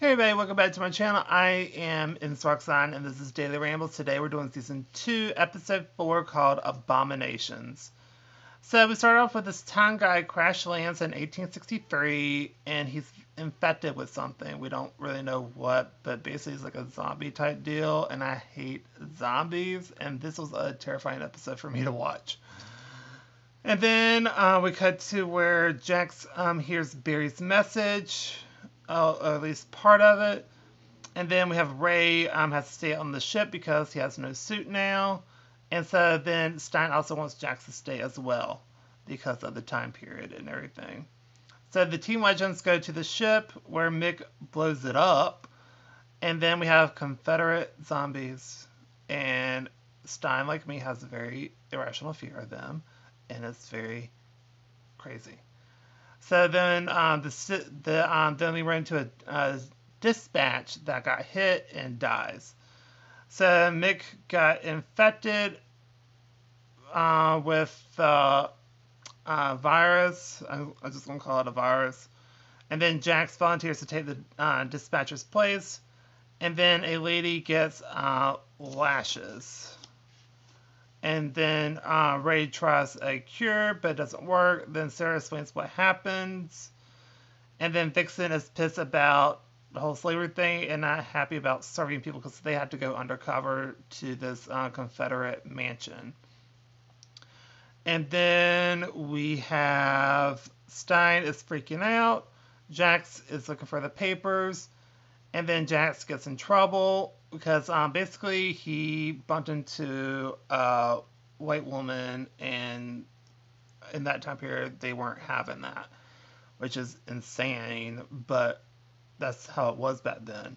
Hey everybody, welcome back to my channel. I am Roxanne and this is Daily Rambles. Today we're doing season 2, episode 4 called Abominations. So we start off with this town guy crash lands in 1863 and he's infected with something. We don't really know what, but basically it's like a zombie type deal and I hate zombies and this was a terrifying episode for me to watch. And then we cut to where Jax hears Barry's message, or at least part of it. And then we have Ray has to stay on the ship because he has no suit now. And so then Stein also wants Jax to stay as well because of the time period and everything. So the Teen Legends go to the ship where Mick blows it up. And then we have Confederate zombies. And Stein, like me, has a very irrational fear of them. And it's very crazy. So then then we run into a dispatch that got hit and dies. So Mick got infected with the virus. I'm just going to call it a virus. And then Jax volunteers to take the dispatcher's place. And then a lady gets lashes. And then Ray tries a cure, but it doesn't work. Then Sarah explains what happens. And then Vixen is pissed about the whole slavery thing and not happy about serving people because they had to go undercover to this Confederate mansion. And then we have Stein is freaking out. Jax is looking for the papers. And then Jax gets in trouble because basically he bumped into a white woman, and in that time period they weren't having that, which is insane, but that's how it was back then.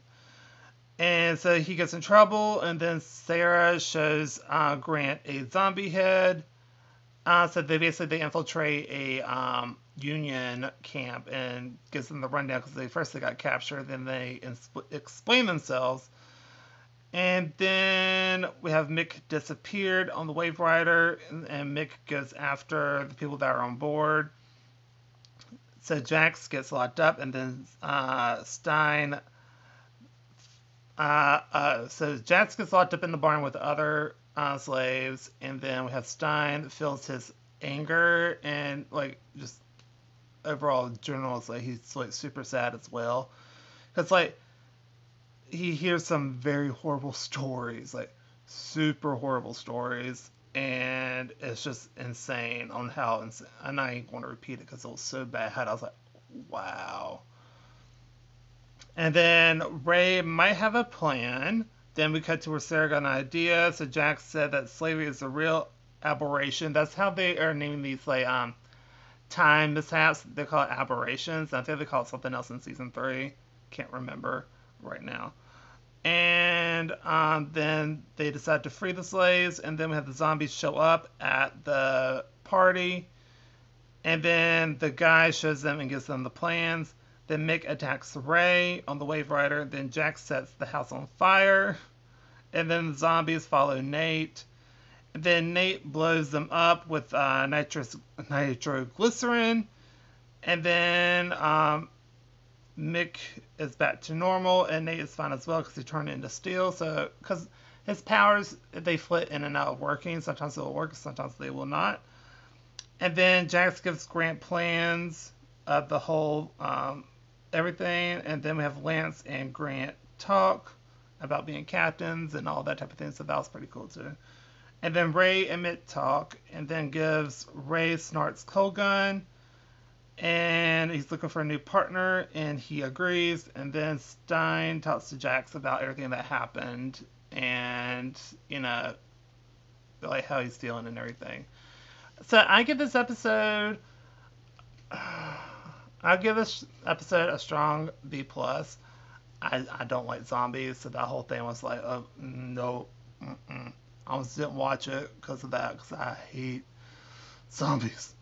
And so he gets in trouble, and then Sarah shows Grant a zombie head. So they infiltrate a Union camp and gives them the rundown because they got captured, then they explain themselves. And then we have Mick disappeared on the Wave Rider, and Mick goes after the people that are on board. So Jax gets locked up, and then Stein. So Jax gets locked up in the barn with other slaves, and then we have Stein feels his anger and like just overall general, it's like he's like super sad as well because like he hears some very horrible stories, like super horrible stories, and it's just insane on how insane. And I ain't going to repeat it because it was so bad. I was like, wow. And then Ray might have a plan. Then we cut to where Sarah got an idea. So Jack said that slavery is a real aberration. That's how they are naming these like time mishaps. They call it aberrations. I think they call it something else in season 3. Can't remember right now. And then they decide to free the slaves. And then we have the zombies show up at the party. And then the guy shows them and gives them the plans. Then Mick attacks Ray on the Wave Rider. Then Jack sets the house on fire. And then the zombies follow Nate. And then Nate blows them up with nitroglycerin. And then Mick is back to normal. And Nate is fine as well because he turned into steel. So, because his powers, they flit in and out of working. Sometimes they will work, sometimes they will not. And then Jax gives Grant plans of the whole everything, and then we have Lance and Grant talk about being captains and all that type of thing, so that was pretty cool too. And then Ray and Mitt talk, and then gives Ray Snart's cold gun, and he's looking for a new partner, and he agrees. And then Stein talks to Jax about everything that happened, and like how he's feeling and everything. So I give this episode a strong B plus. I don't like zombies, so that whole thing was like, oh, no, I just didn't watch it because of that, because I hate zombies.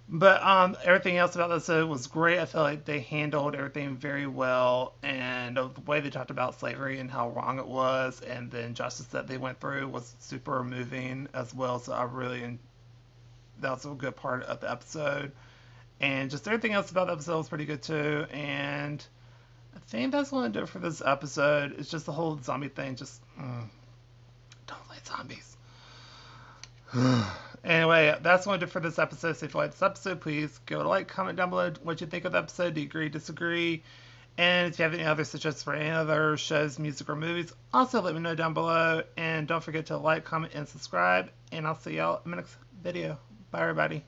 But everything else about this episode was great. I feel like they handled everything very well, and the way they talked about slavery and how wrong it was, and the injustice that they went through was super moving as well. So that was a good part of the episode. And just everything else about the episode was pretty good too. And I think that's going to do it for this episode. It's just the whole zombie thing. Just don't like zombies. Anyway, that's going to do it for this episode. So if you like this episode, please give it a like, comment down below what you think of the episode. Do you agree, disagree? And if you have any other suggestions for any other shows, music, or movies, also let me know down below. And don't forget to like, comment, and subscribe. And I'll see y'all in my next video. Bye, everybody.